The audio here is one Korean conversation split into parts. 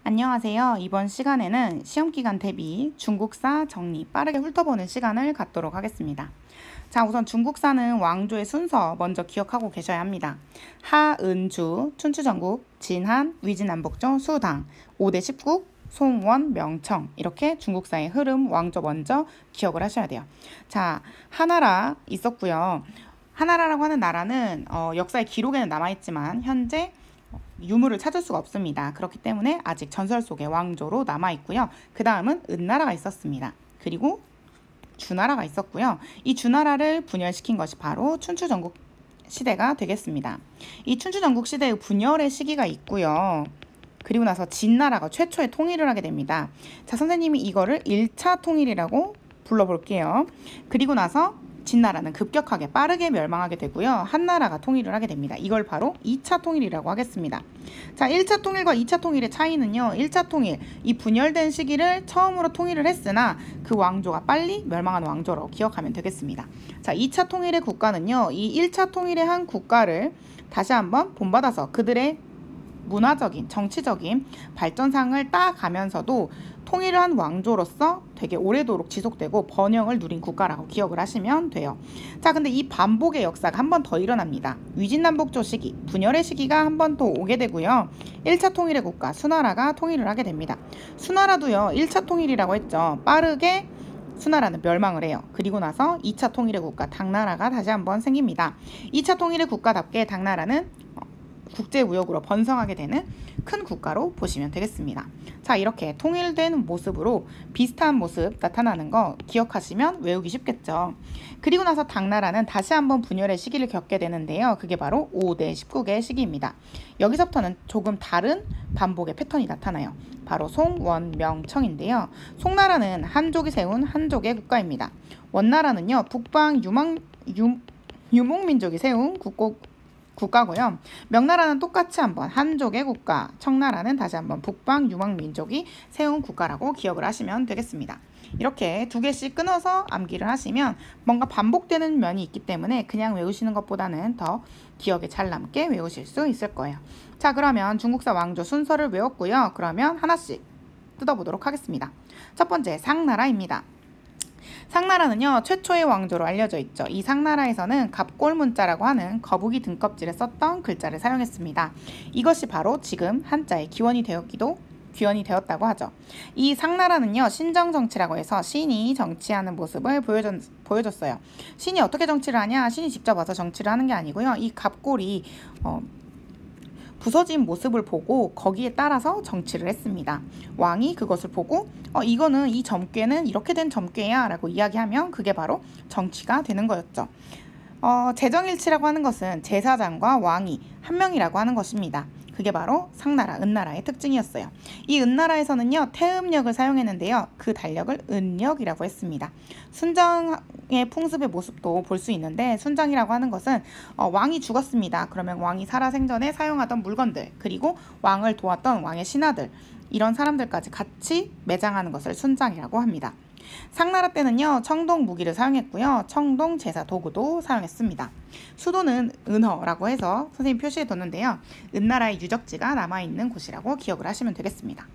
안녕하세요. 이번 시간에는 시험기간 대비 중국사 정리 빠르게 훑어보는 시간을 갖도록 하겠습니다. 자, 우선 중국사는 왕조의 순서 먼저 기억하고 계셔야 합니다. 하, 은, 주, 춘추전국, 진한, 위진남북조, 수당, 5대 10국, 송, 원, 명, 청 이렇게 중국사의 흐름, 왕조 먼저 기억을 하셔야 돼요. 자, 하나라 있었고요. 하나라라고 하는 나라는 역사의 기록에는 남아있지만 현재 유물을 찾을 수가 없습니다. 그렇기 때문에 아직 전설 속의 왕조로 남아있고요. 그 다음은 은나라가 있었습니다. 그리고 주나라가 있었고요. 이 주나라를 분열시킨 것이 바로 춘추전국 시대가 되겠습니다. 이 춘추전국 시대의 분열의 시기가 있고요. 그리고 나서 진나라가 최초의 통일을 하게 됩니다. 자, 선생님이 이거를 1차 통일이라고 불러볼게요. 그리고 나서 진나라는 급격하게 빠르게 멸망하게 되고요. 한나라가 통일을 하게 됩니다. 이걸 바로 2차 통일이라고 하겠습니다. 자, 1차 통일과 2차 통일의 차이는요. 1차 통일, 이 분열된 시기를 처음으로 통일을 했으나 그 왕조가 빨리 멸망한 왕조로 기억하면 되겠습니다. 자, 2차 통일의 국가는요. 이 1차 통일의 한 국가를 다시 한번 본받아서 그들의 문화적인, 정치적인 발전상을 따가면서도 통일을 한 왕조로서 되게 오래도록 지속되고 번영을 누린 국가라고 기억을 하시면 돼요. 자, 근데 이 반복의 역사가 한 번 더 일어납니다. 위진남북조 시기, 분열의 시기가 한 번 더 오게 되고요. 1차 통일의 국가 수나라가 통일을 하게 됩니다. 수나라도요. 1차 통일이라고 했죠. 빠르게 수나라는 멸망을 해요. 그리고 나서 2차 통일의 국가 당나라가 다시 한번 생깁니다. 2차 통일의 국가답게 당나라는 국제무역으로 번성하게 되는 큰 국가로 보시면 되겠습니다. 자, 이렇게 통일된 모습으로 비슷한 모습 나타나는 거 기억하시면 외우기 쉽겠죠. 그리고 나서 당나라는 다시 한번 분열의 시기를 겪게 되는데요. 그게 바로 5대 10국의 시기입니다. 여기서부터는 조금 다른 반복의 패턴이 나타나요. 바로 송, 원, 명, 청인데요. 송나라는 한족이 세운 한족의 국가입니다. 원나라는요. 북방 유목민족이 세운 국가고요. 명나라는 똑같이 한번 한족의 국가, 청나라는 다시 한번 북방 유목민족이 세운 국가라고 기억을 하시면 되겠습니다. 이렇게 두 개씩 끊어서 암기를 하시면 뭔가 반복되는 면이 있기 때문에 그냥 외우시는 것보다는 더 기억에 잘 남게 외우실 수 있을 거예요. 자, 그러면 중국사 왕조 순서를 외웠고요. 그러면 하나씩 뜯어보도록 하겠습니다. 첫 번째, 상나라입니다. 상나라는요. 최초의 왕조로 알려져 있죠. 이 상나라에서는 갑골문자라고 하는 거북이 등껍질에 썼던 글자를 사용했습니다. 이것이 바로 지금 한자의 기원이 되었다고 하죠. 이 상나라는요. 신정정치라고 해서 신이 정치하는 모습을 보여줬어요. 신이 어떻게 정치를 하냐? 신이 직접 와서 정치를 하는 게 아니고요. 이 갑골이 부서진 모습을 보고 거기에 따라서 정치를 했습니다. 왕이 그것을 보고 이거는 이 점괘는 이렇게 된 점괘야 라고 이야기하면 그게 바로 정치가 되는 거였죠. 제정일치라고 하는 것은 제사장과 왕이 한 명이라고 하는 것입니다. 그게 바로 상나라, 은나라의 특징이었어요. 이 은나라에서는요. 태음력을 사용했는데요. 그 달력을 은력이라고 했습니다. 순장의 풍습의 모습도 볼 수 있는데 순장이라고 하는 것은 왕이 죽었습니다. 그러면 왕이 살아생전에 사용하던 물건들 그리고 왕을 도왔던 왕의 신하들 이런 사람들까지 같이 매장하는 것을 순장이라고 합니다. 상나라 때는요. 청동 무기를 사용했고요. 청동 제사 도구도 사용했습니다. 수도는 은허라고 해서 선생님 표시해 뒀는데요. 은나라의 유적지가 남아있는 곳이라고 기억을 하시면 되겠습니다.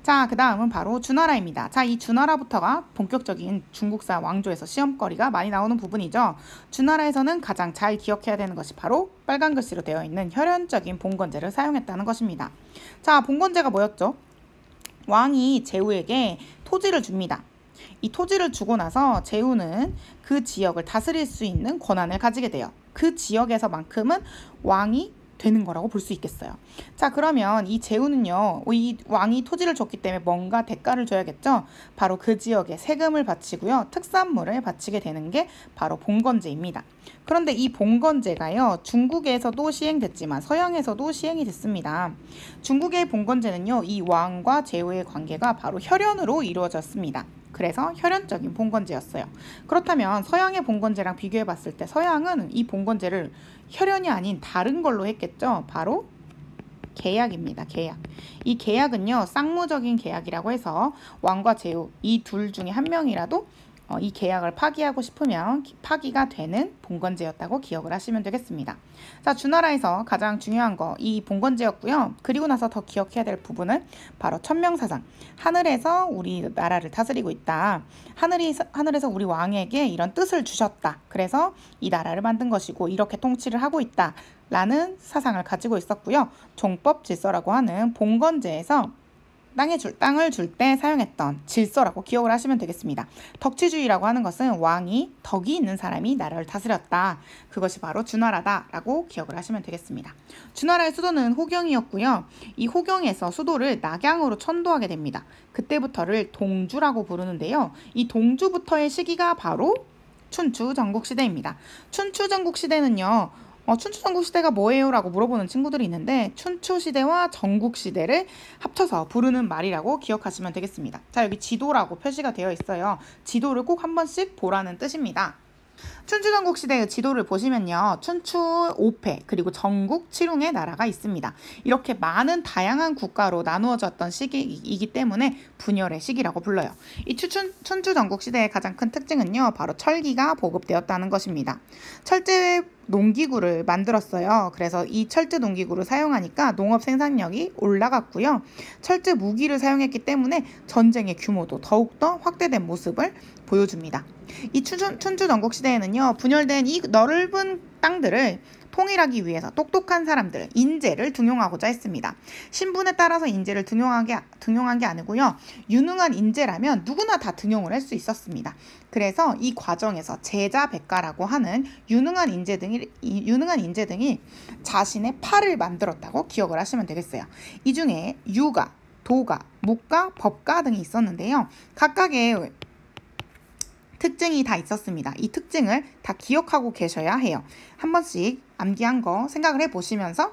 자, 그 다음은 바로 주나라입니다. 자, 이 주나라부터가 본격적인 중국사 왕조에서 시험거리가 많이 나오는 부분이죠. 주나라에서는 가장 잘 기억해야 되는 것이 바로 빨간 글씨로 되어 있는 혈연적인 봉건제를 사용했다는 것입니다. 자, 봉건제가 뭐였죠? 왕이 제후에게 토지를 줍니다. 이 토지를 주고 나서 제후는 그 지역을 다스릴 수 있는 권한을 가지게 돼요. 그 지역에서만큼은 왕이 되는 거라고 볼 수 있겠어요. 자, 그러면 이 제후는요. 이 왕이 토지를 줬기 때문에 뭔가 대가를 줘야겠죠. 바로 그 지역에 세금을 바치고요. 특산물을 바치게 되는 게 바로 봉건제입니다. 그런데 이 봉건제가요. 중국에서도 시행됐지만 서양에서도 시행이 됐습니다. 중국의 봉건제는요. 이 왕과 제후의 관계가 바로 혈연으로 이루어졌습니다. 그래서 혈연적인 봉건제였어요. 그렇다면 서양의 봉건제랑 비교해 봤을 때 서양은 이 봉건제를 혈연이 아닌 다른 걸로 했겠죠. 바로 계약입니다. 계약. 이 계약은요. 쌍무적인 계약이라고 해서 왕과 제후 이 둘 중에 한 명이라도 이 계약을 파기하고 싶으면 파기가 되는 봉건제였다고 기억을 하시면 되겠습니다. 자, 주나라에서 가장 중요한 거 이 봉건제였고요. 그리고 나서 더 기억해야 될 부분은 바로 천명사상. 하늘에서 우리 나라를 다스리고 있다. 하늘에서 우리 왕에게 이런 뜻을 주셨다. 그래서 이 나라를 만든 것이고 이렇게 통치를 하고 있다. 라는 사상을 가지고 있었고요. 종법 질서라고 하는 봉건제에서 땅을 줄 때 사용했던 질서라고 기억을 하시면 되겠습니다. 덕치주의라고 하는 것은 왕이 덕이 있는 사람이 나라를 다스렸다. 그것이 바로 주나라다라고 기억을 하시면 되겠습니다. 주나라의 수도는 호경이었고요. 이 호경에서 수도를 낙양으로 천도하게 됩니다. 그때부터를 동주라고 부르는데요. 이 동주부터의 시기가 바로 춘추전국시대입니다. 춘추전국시대는요. 춘추전국시대가 뭐예요? 라고 물어보는 친구들이 있는데 춘추시대와 전국시대를 합쳐서 부르는 말이라고 기억하시면 되겠습니다. 자, 여기 지도라고 표시가 되어 있어요. 지도를 꼭 한 번씩 보라는 뜻입니다. 춘추전국시대의 지도를 보시면요. 춘추 5패 그리고 전국 7웅의 나라가 있습니다. 이렇게 많은 다양한 국가로 나누어졌던 시기이기 때문에 분열의 시기라고 불러요. 이 춘추전국시대의 가장 큰 특징은요. 바로 철기가 보급되었다는 것입니다. 철제 농기구를 만들었어요. 그래서 이 철제 농기구를 사용하니까 농업 생산력이 올라갔고요. 철제 무기를 사용했기 때문에 전쟁의 규모도 더욱더 확대된 모습을 보여줍니다. 이 춘추전국시대에는요. 분열된 이 넓은 땅들을 통일하기 위해서 똑똑한 사람들, 인재를 등용하고자 했습니다. 신분에 따라서 인재를 등용한 게 아니고요. 유능한 인재라면 누구나 다 등용을 할 수 있었습니다. 그래서 이 과정에서 제자백가라고 하는 유능한 인재 등이 자신의 팔을 만들었다고 기억을 하시면 되겠어요. 이 중에 유가, 도가, 묵가, 법가 등이 있었는데요. 각각의 특징이 다 있었습니다. 이 특징을 다 기억하고 계셔야 해요. 한 번씩 암기한 거 생각을 해보시면서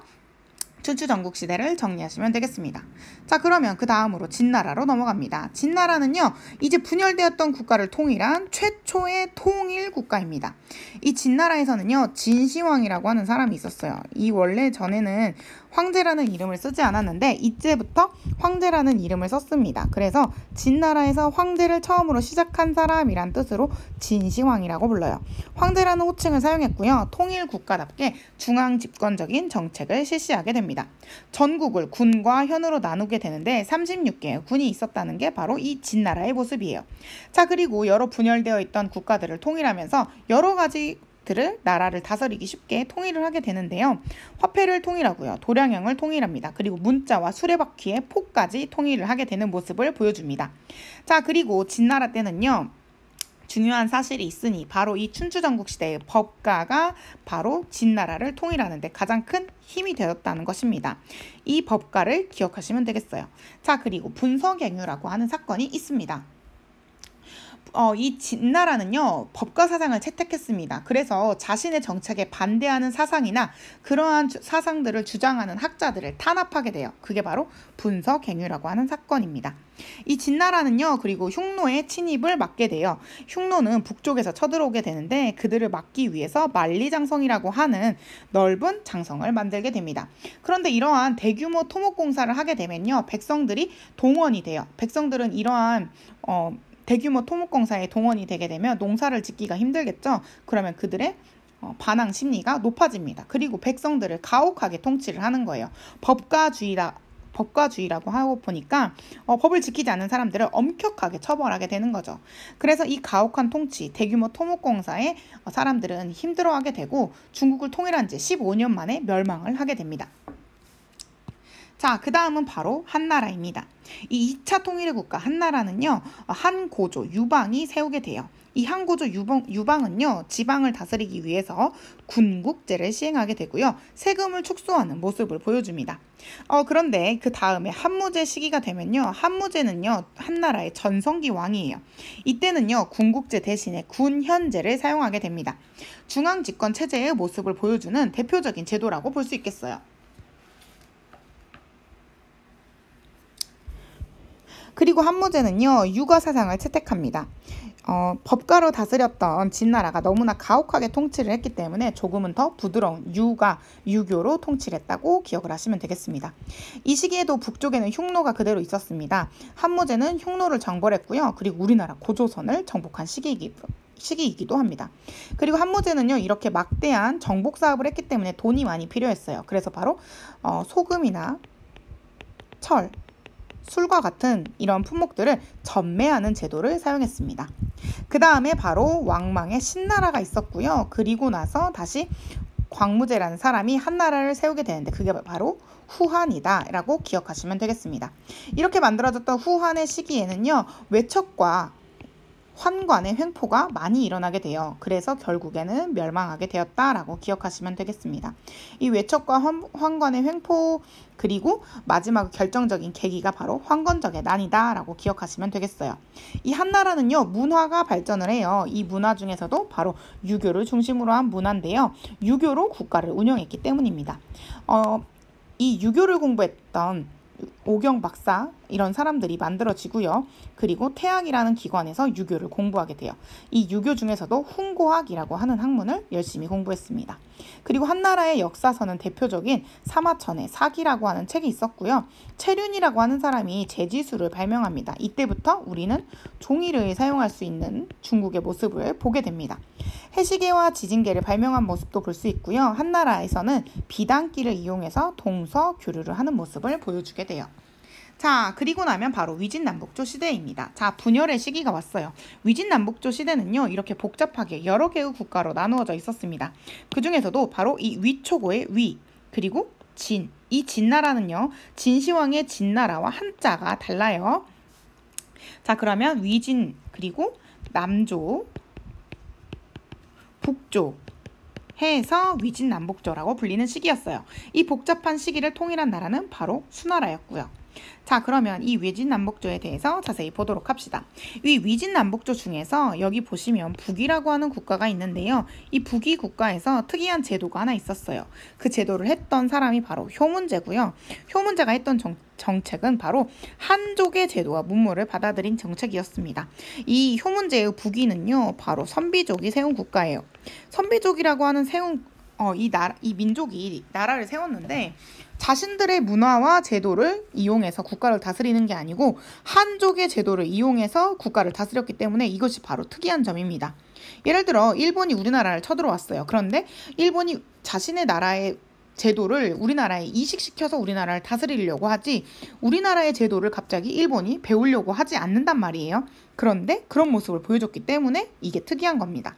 춘추전국시대를 정리하시면 되겠습니다. 자, 그러면 그 다음으로 진나라로 넘어갑니다. 진나라는요. 이제 분열되었던 국가를 통일한 최초의 통일 국가입니다. 이 진나라에서는요. 진시황이라고 하는 사람이 있었어요. 이 원래 전에는 황제라는 이름을 쓰지 않았는데 이제부터 황제라는 이름을 썼습니다. 그래서 진나라에서 황제를 처음으로 시작한 사람이란 뜻으로 진시황이라고 불러요. 황제라는 호칭을 사용했고요. 통일 국가답게 중앙 집권적인 정책을 실시하게 됩니다. 전국을 군과 현으로 나누게 되는데 36개의 군이 있었다는 게 바로 이 진나라의 모습이에요. 자, 그리고 여러 분열되어 있던 국가들을 통일하면서 여러 가지 나라를 다스리기 쉽게 통일을 하게 되는데요. 화폐를 통일하고요. 도량형을 통일합니다. 그리고 문자와 수레바퀴의 포까지 통일을 하게 되는 모습을 보여줍니다. 자, 그리고 진나라 때는요. 중요한 사실이 있으니 바로 이 춘추전국시대의 법가가 바로 진나라를 통일하는 데 가장 큰 힘이 되었다는 것입니다. 이 법가를 기억하시면 되겠어요. 자, 그리고 분서갱유라고 하는 사건이 있습니다. 이 진나라는요. 법가 사상을 채택했습니다. 그래서 자신의 정책에 반대하는 사상이나 그러한 사상들을 주장하는 학자들을 탄압하게 돼요. 그게 바로 분서갱유라고 하는 사건입니다. 이 진나라는요. 그리고 흉노의 침입을 막게 돼요. 흉노는 북쪽에서 쳐들어오게 되는데 그들을 막기 위해서 만리장성이라고 하는 넓은 장성을 만들게 됩니다. 그런데 이러한 대규모 토목공사를 하게 되면요. 백성들이 동원이 돼요. 백성들은 이러한 대규모 토목공사에 동원이 되게 되면 농사를 짓기가 힘들겠죠. 그러면 그들의 반항 심리가 높아집니다. 그리고 백성들을 가혹하게 통치를 하는 거예요. 법가주의라고 하고 보니까 법을 지키지 않는 사람들을 엄격하게 처벌하게 되는 거죠. 그래서 이 가혹한 통치, 대규모 토목공사에 사람들은 힘들어하게 되고 중국을 통일한 지 15년 만에 멸망을 하게 됩니다. 자, 그 다음은 바로 한나라입니다. 이 2차 통일의 국가 한나라는요. 한고조 유방이 세우게 돼요. 이 한고조 유방은요. 지방을 다스리기 위해서 군국제를 시행하게 되고요. 세금을 축소하는 모습을 보여줍니다. 그런데 그 다음에 한무제 시기가 되면요. 한무제는요. 한나라의 전성기 왕이에요. 이때는요. 군국제 대신에 군현제를 사용하게 됩니다. 중앙집권 체제의 모습을 보여주는 대표적인 제도라고 볼 수 있겠어요. 그리고 한무제는요. 유가 사상을 채택합니다. 법가로 다스렸던 진나라가 너무나 가혹하게 통치를 했기 때문에 조금은 더 부드러운 유교로 통치를 했다고 기억을 하시면 되겠습니다. 이 시기에도 북쪽에는 흉노가 그대로 있었습니다. 한무제는 흉노를 정벌했고요. 그리고 우리나라 고조선을 정복한 시기이기도 합니다. 그리고 한무제는요, 이렇게 막대한 정복 사업을 했기 때문에 돈이 많이 필요했어요. 그래서 바로 소금이나 철, 술과 같은 이런 품목들을 전매하는 제도를 사용했습니다. 그 다음에 바로 왕망의 신나라가 있었고요. 그리고 나서 다시 광무제라는 사람이 한나라를 세우게 되는데 그게 바로 후한이다 라고 기억하시면 되겠습니다. 이렇게 만들어졌던 후한의 시기에는요, 외척과 환관의 횡포가 많이 일어나게 돼요. 그래서 결국에는 멸망하게 되었다라고 기억하시면 되겠습니다. 이 외척과 환관의 횡포 그리고 마지막 결정적인 계기가 바로 황건적의 난이다라고 기억하시면 되겠어요. 이 한나라는요, 문화가 발전을 해요. 이 문화 중에서도 바로 유교를 중심으로 한 문화인데요. 유교로 국가를 운영했기 때문입니다. 이 유교를 공부했던 오경 박사 이런 사람들이 만들어지고요. 그리고 태학이라는 기관에서 유교를 공부하게 돼요. 이 유교 중에서도 훈고학이라고 하는 학문을 열심히 공부했습니다. 그리고 한나라의 역사서는 대표적인 사마천의 사기라고 하는 책이 있었고요. 채륜이라고 하는 사람이 제지수를 발명합니다. 이때부터 우리는 종이를 사용할 수 있는 중국의 모습을 보게 됩니다. 해시계와 지진계를 발명한 모습도 볼 수 있고요. 한나라에서는 비단기를 이용해서 동서교류를 하는 모습을 보여주게 돼요. 자, 그리고 나면 바로 위진남북조 시대입니다. 자, 분열의 시기가 왔어요. 위진남북조 시대는요, 이렇게 복잡하게 여러 개의 국가로 나누어져 있었습니다. 그 중에서도 바로 이 위초고의 위, 그리고 진, 이 진나라는요, 진시황의 진나라와 한자가 달라요. 자, 그러면 위진, 그리고 남조, 북조 해서 위진남북조라고 불리는 시기였어요. 이 복잡한 시기를 통일한 나라는 바로 수나라였고요. 자, 그러면 이 위진남북조에 대해서 자세히 보도록 합시다. 이 위진남북조 중에서 여기 보시면 북이라고 하는 국가가 있는데요. 이 북이 국가에서 특이한 제도가 하나 있었어요. 그 제도를 했던 사람이 바로 효문제고요. 효문제가 했던 정책은 바로 한족의 제도와 문물을 받아들인 정책이었습니다. 이 효문제의 북위는요, 바로 선비족이 세운 국가예요. 선비족이라고 하는 이 민족이 나라를 세웠는데 자신들의 문화와 제도를 이용해서 국가를 다스리는 게 아니고 한족의 제도를 이용해서 국가를 다스렸기 때문에 이것이 바로 특이한 점입니다. 예를 들어 일본이 우리나라를 쳐들어왔어요. 그런데 일본이 자신의 나라의 제도를 우리나라에 이식시켜서 우리나라를 다스리려고 하지 우리나라의 제도를 갑자기 일본이 배우려고 하지 않는단 말이에요. 그런데 그런 모습을 보여줬기 때문에 이게 특이한 겁니다.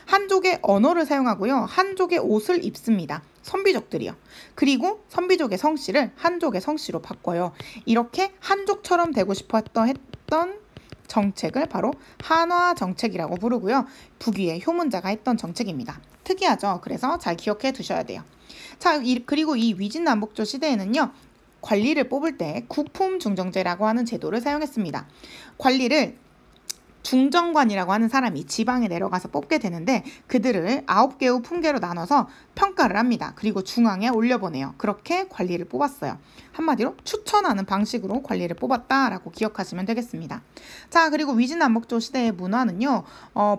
한족의 언어를 사용하고요. 한족의 옷을 입습니다. 선비족들이요. 그리고 선비족의 성씨를 한족의 성씨로 바꿔요. 이렇게 한족처럼 되고 싶어 했던 정책을 바로 한화 정책이라고 부르고요. 북위의 효문자가 했던 정책입니다. 특이하죠? 그래서 잘 기억해 두셔야 돼요. 자, 그리고 이 위진남북조 시대에는요. 관리를 뽑을 때 국품중정제라고 하는 제도를 사용했습니다. 관리를 중정관이라고 하는 사람이 지방에 내려가서 뽑게 되는데 그들을 9개의 품계로 나눠서 평가를 합니다. 그리고 중앙에 올려보내요. 그렇게 관리를 뽑았어요. 한마디로 추천하는 방식으로 관리를 뽑았다라고 기억하시면 되겠습니다. 자, 그리고 위진남북조 시대의 문화는요,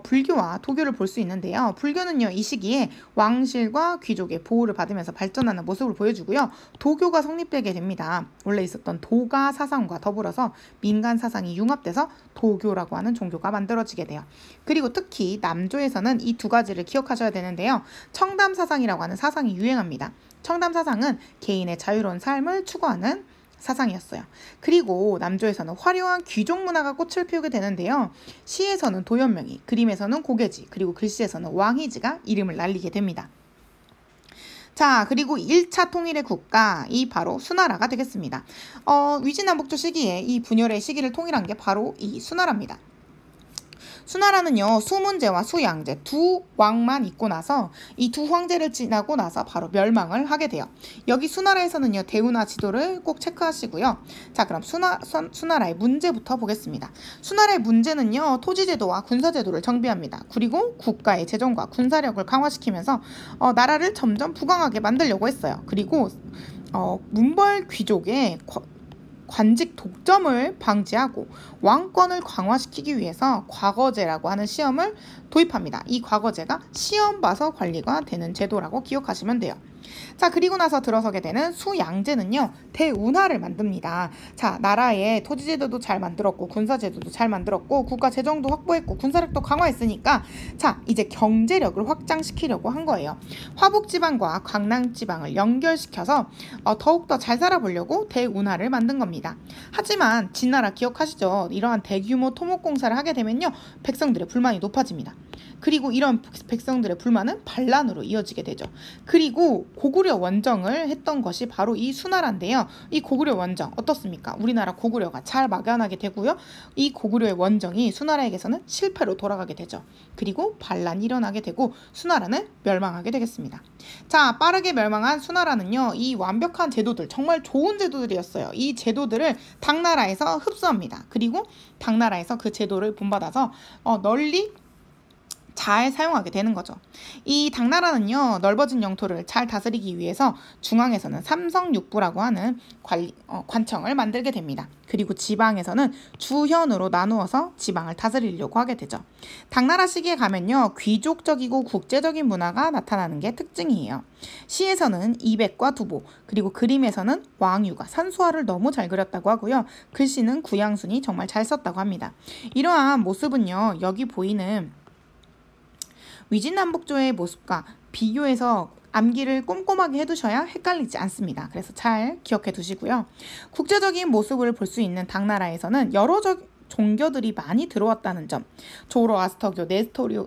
불교와 도교를 볼 수 있는데요. 불교는요, 이 시기에 왕실과 귀족의 보호를 받으면서 발전하는 모습을 보여주고요. 도교가 성립되게 됩니다. 원래 있었던 도가 사상과 더불어서 민간 사상이 융합돼서 도교라고 하는 종교가 만들어지게 돼요. 그리고 특히 남조에서는 이 두 가지를 기억하셔야 되는데요. 청담 사상이라고 하는 사상이 유행합니다. 청담 사상은 개인의 자유로운 삶을 추구하는 사상이었어요. 그리고 남조에서는 화려한 귀족 문화가 꽃을 피우게 되는데요. 시에서는 도연명이, 그림에서는 고개지, 그리고 글씨에서는 왕희지가 이름을 날리게 됩니다. 자, 그리고 1차 통일의 국가, 이 바로 수나라가 되겠습니다. 위진남북조 시기에 이 분열의 시기를 통일한 게 바로 이 수나라입니다. 수나라는요, 수문제와 수양제 두 왕만 있고 나서 이 두 황제를 지나고 나서 바로 멸망을 하게 돼요. 여기 수나라에서는요, 대운하 지도를 꼭 체크하시고요. 자, 그럼 수나라의 문제부터 보겠습니다. 수나라의 문제는요, 토지제도와 군사제도를 정비합니다. 그리고 국가의 재정과 군사력을 강화시키면서 나라를 점점 부강하게 만들려고 했어요. 그리고 문벌 귀족의 관직 독점을 방지하고 왕권을 강화시키기 위해서 과거제라고 하는 시험을 도입합니다. 이 과거제가 시험 봐서 관리가 되는 제도라고 기억하시면 돼요. 자, 그리고 나서 들어서게 되는 수양제는요, 대운하를 만듭니다. 자, 나라의 토지제도도 잘 만들었고 군사제도도 잘 만들었고 국가재정도 확보했고 군사력도 강화했으니까 자, 이제 경제력을 확장시키려고 한 거예요. 화북지방과 강남지방을 연결시켜서 더욱더 잘 살아보려고 대운하를 만든 겁니다. 하지만 진나라 기억하시죠? 이러한 대규모 토목공사를 하게 되면요, 백성들의 불만이 높아집니다. 그리고 이런 백성들의 불만은 반란으로 이어지게 되죠. 그리고 고구려 원정을 했던 것이 바로 이 수나라인데요. 이 고구려 원정 어떻습니까? 우리나라 고구려가 잘 막연하게 되고요. 이 고구려의 원정이 수나라에게서는 실패로 돌아가게 되죠. 그리고 반란이 일어나게 되고 수나라는 멸망하게 되겠습니다. 자, 빠르게 멸망한 수나라는요, 이 완벽한 제도들, 정말 좋은 제도들이었어요. 이 제도들을 당나라에서 흡수합니다. 그리고 당나라에서 그 제도를 본받아서 널리 잘 사용하게 되는 거죠. 이 당나라는요, 넓어진 영토를 잘 다스리기 위해서 중앙에서는 삼성육부라고 하는 관청을 만들게 됩니다. 그리고 지방에서는 주현으로 나누어서 지방을 다스리려고 하게 되죠. 당나라 시기에 가면요, 귀족적이고 국제적인 문화가 나타나는 게 특징이에요. 시에서는 이백과 두보, 그리고 그림에서는 왕유가 산수화를 너무 잘 그렸다고 하고요. 글씨는 구양순이 정말 잘 썼다고 합니다. 이러한 모습은요, 여기 보이는 위진남북조의 모습과 비교해서 암기를 꼼꼼하게 해두셔야 헷갈리지 않습니다. 그래서 잘 기억해 두시고요. 국제적인 모습을 볼 수 있는 당나라에서는 여러 종교들이 많이 들어왔다는 점, 조로아스터교,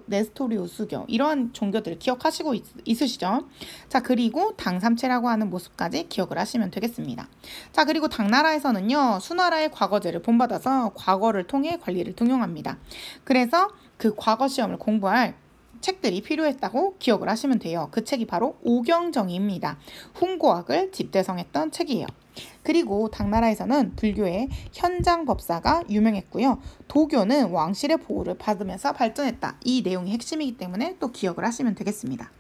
네스토리우스교, 이런 종교들을 기억하시고 있으시죠? 자, 그리고 당삼체라고 하는 모습까지 기억을 하시면 되겠습니다. 자, 그리고 당나라에서는요, 수나라의 과거제를 본받아서 과거를 통해 관리를 등용합니다. 그래서 그 과거 시험을 공부할 책들이 필요했다고 기억을 하시면 돼요. 그 책이 바로 오경정이입니다. 훈고학을 집대성했던 책이에요. 그리고 당나라에서는 불교의 현장법사가 유명했고요. 도교는 왕실의 보호를 받으면서 발전했다. 이 내용이 핵심이기 때문에 또 기억을 하시면 되겠습니다.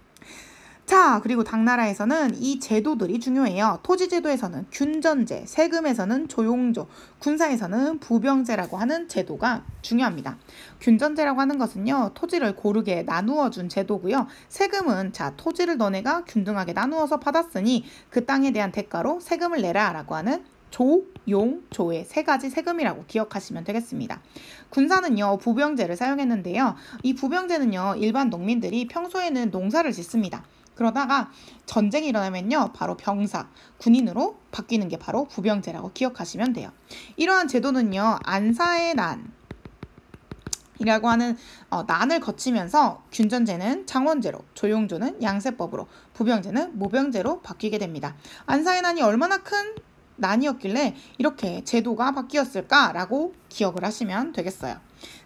자, 그리고 당나라에서는 이 제도들이 중요해요. 토지제도에서는 균전제, 세금에서는 조용조, 군사에서는 부병제라고 하는 제도가 중요합니다. 균전제라고 하는 것은요, 토지를 고르게 나누어 준 제도고요. 세금은 자, 토지를 너네가 균등하게 나누어서 받았으니 그 땅에 대한 대가로 세금을 내라 라고 하는 조, 용, 조의 세 가지 세금이라고 기억하시면 되겠습니다. 군사는요, 부병제를 사용했는데요. 이 부병제는요, 일반 농민들이 평소에는 농사를 짓습니다. 그러다가 전쟁이 일어나면요, 바로 병사, 군인으로 바뀌는 게 바로 부병제라고 기억하시면 돼요. 이러한 제도는요, 안사의 난이라고 하는 난을 거치면서 균전제는 창원제로, 조용조는 양세법으로, 부병제는 모병제로 바뀌게 됩니다. 안사의 난이 얼마나 큰 난이었길래 이렇게 제도가 바뀌었을까라고 기억을 하시면 되겠어요.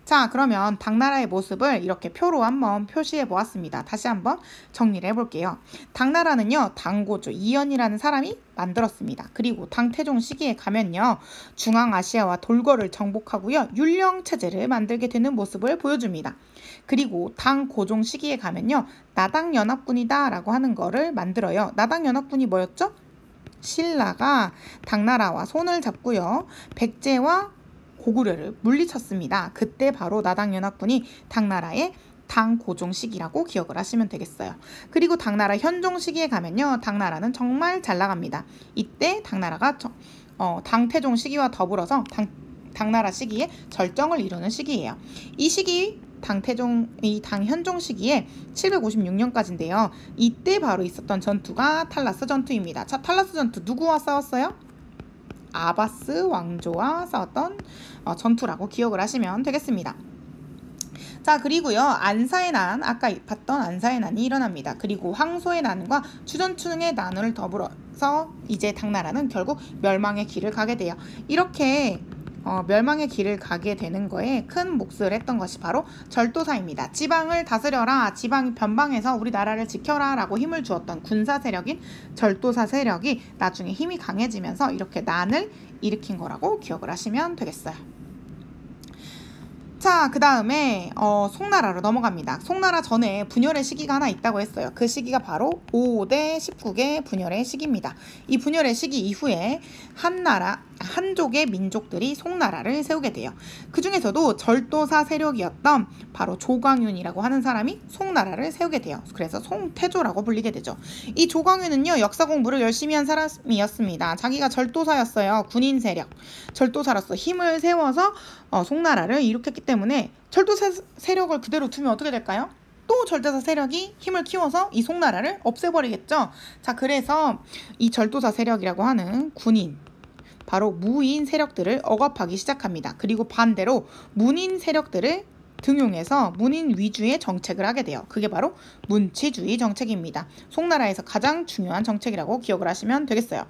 자, 그러면 당나라의 모습을 이렇게 표로 한번 표시해 보았습니다. 다시 한번 정리를 해볼게요. 당나라는요, 당고조 이연이라는 사람이 만들었습니다. 그리고 당태종 시기에 가면요, 중앙아시아와 돌궐을 정복하고요, 율령체제를 만들게 되는 모습을 보여줍니다. 그리고 당고종 시기에 가면요, 나당연합군이다 라고 하는 거를 만들어요. 나당연합군이 뭐였죠? 신라가 당나라와 손을 잡고요, 백제와 고구려를 물리쳤습니다. 그때 바로 나당연합군이 당나라의 당고종 시기라고 기억을 하시면 되겠어요. 그리고 당나라 현종 시기에 가면요, 당나라는 정말 잘 나갑니다. 이때 당나라가 당태종 시기와 더불어서 당나라 시기에 절정을 이루는 시기예요. 이 시기 당현종 시기에 756년까지인데요. 이때 바로 있었던 전투가 탈라스 전투입니다. 자, 탈라스 전투 누구와 싸웠어요? 아바스 왕조와 싸웠던 전투라고 기억을 하시면 되겠습니다. 자, 그리고요, 안사의 난, 아까 봤던 안사의 난이 일어납니다. 그리고 황소의 난과 추전충의 난을 더불어서 이제 당나라는 결국 멸망의 길을 가게 돼요. 이렇게 멸망의 길을 가게 되는 거에 큰 몫을 했던 것이 바로 절도사입니다. 지방을 다스려라, 지방 변방에서 우리 나라를 지켜라 라고 힘을 주었던 군사 세력인 절도사 세력이 나중에 힘이 강해지면서 이렇게 난을 일으킨 거라고 기억을 하시면 되겠어요. 자, 그 다음에 송나라로 넘어갑니다. 송나라 전에 분열의 시기가 하나 있다고 했어요. 그 시기가 바로 5대 19개 분열의 시기입니다. 이 분열의 시기 이후에 한나라, 한족의 민족들이 송나라를 세우게 돼요. 그 중에서도 절도사 세력이었던 바로 조광윤이라고 하는 사람이 송나라를 세우게 돼요. 그래서 송태조라고 불리게 되죠. 이 조광윤은요, 역사 공부를 열심히 한 사람이었습니다. 자기가 절도사였어요. 군인 세력. 절도사로서 힘을 세워서 송나라를 일으켰기 때문에 절도사 세력을 그대로 두면 어떻게 될까요? 또 절도사 세력이 힘을 키워서 이 송나라를 없애버리겠죠. 자, 그래서 이 절도사 세력이라고 하는 군인, 바로 무인 세력들을 억압하기 시작합니다. 그리고 반대로 문인 세력들을 등용해서 문인 위주의 정책을 하게 돼요. 그게 바로 문치주의 정책입니다. 송나라에서 가장 중요한 정책이라고 기억을 하시면 되겠어요.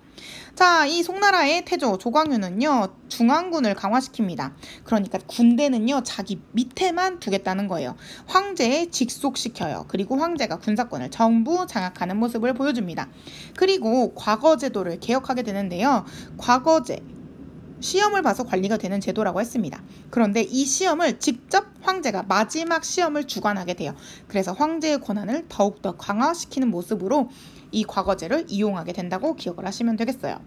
자, 이 송나라의 태조 조광윤은요, 중앙군을 강화시킵니다. 그러니까 군대는요, 자기 밑에만 두겠다는 거예요. 황제에 직속시켜요. 그리고 황제가 군사권을 전부 장악하는 모습을 보여줍니다. 그리고 과거제도를 개혁하게 되는데요. 과거제, 시험을 봐서 관리가 되는 제도라고 했습니다. 그런데 이 시험을 직접 황제가 마지막 시험을 주관하게 돼요. 그래서 황제의 권한을 더욱더 강화시키는 모습으로 이 과거제를 이용하게 된다고 기억을 하시면 되겠어요.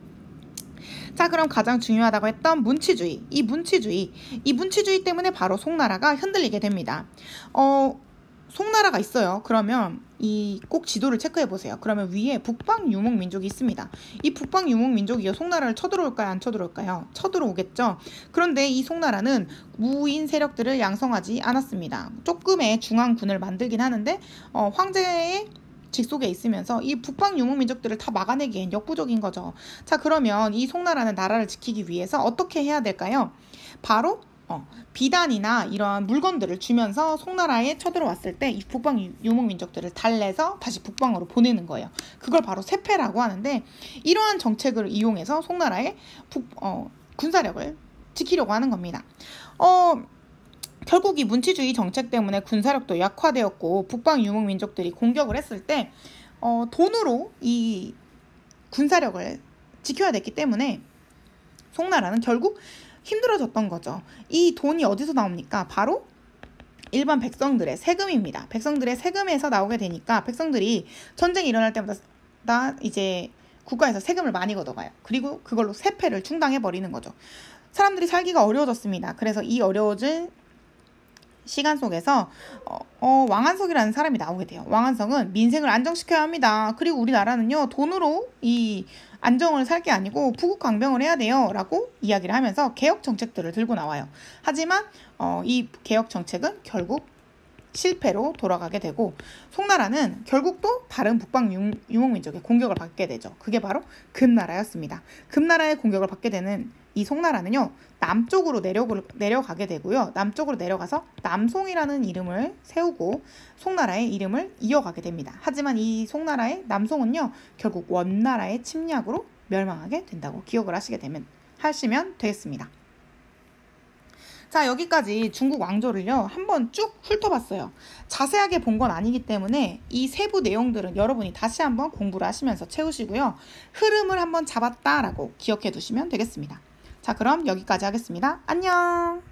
자, 그럼 가장 중요하다고 했던 문치주의. 이 문치주의 때문에 바로 송나라가 흔들리게 됩니다. 송나라가 있어요. 그러면 꼭 지도를 체크해 보세요. 그러면 위에 북방 유목 민족이 있습니다. 이 북방 유목 민족이 송나라를 쳐들어올까요? 안 쳐들어올까요? 쳐들어오겠죠. 그런데 이 송나라는 무인 세력들을 양성하지 않았습니다. 조금의 중앙군을 만들긴 하는데 황제의 직속에 있으면서 이 북방 유목 민족들을 다 막아내기엔 역부족인 거죠. 자, 그러면 이 송나라는 나라를 지키기 위해서 어떻게 해야 될까요? 바로 비단이나 이러한 물건들을 주면서 송나라에 쳐들어왔을 때 이 북방 유목 민족들을 달래서 다시 북방으로 보내는 거예요. 그걸 바로 세패라고 하는데, 이러한 정책을 이용해서 송나라의 군사력을 지키려고 하는 겁니다. 결국 이 문치주의 정책 때문에 군사력도 약화되었고 북방 유목 민족들이 공격을 했을 때 돈으로 이 군사력을 지켜야 됐기 때문에 송나라는 결국 힘들어졌던 거죠. 이 돈이 어디서 나옵니까? 바로 일반 백성들의 세금입니다. 백성들의 세금에서 나오게 되니까 백성들이 전쟁이 일어날 때마다 이제 국가에서 세금을 많이 걷어가요. 그리고 그걸로 세패를 충당해버리는 거죠. 사람들이 살기가 어려워졌습니다. 그래서 이 어려워진 시간 속에서 왕한석이라는 사람이 나오게 돼요. 왕한석은 민생을 안정시켜야 합니다. 그리고 우리나라는요, 돈으로 이 안정을 살 게 아니고 부국강병을 해야 돼요 라고 이야기를 하면서 개혁 정책들을 들고 나와요. 하지만 이 개혁 정책은 결국 실패로 돌아가게 되고 송나라는 결국 또 다른 북방 유목민족의 공격을 받게 되죠. 그게 바로 금나라였습니다. 금나라의 공격을 받게 되는 이 송나라는요, 남쪽으로 내려가게 되고요. 남쪽으로 내려가서 남송이라는 이름을 세우고 송나라의 이름을 이어가게 됩니다. 하지만 이 송나라의 남송은요, 결국 원나라의 침략으로 멸망하게 된다고 기억을 하시면 되겠습니다. 자, 여기까지 중국 왕조를요, 한번 쭉 훑어봤어요. 자세하게 본 건 아니기 때문에 이 세부 내용들은 여러분이 다시 한번 공부를 하시면서 채우시고요. 흐름을 한번 잡았다라고 기억해 두시면 되겠습니다. 자, 그럼 여기까지 하겠습니다. 안녕!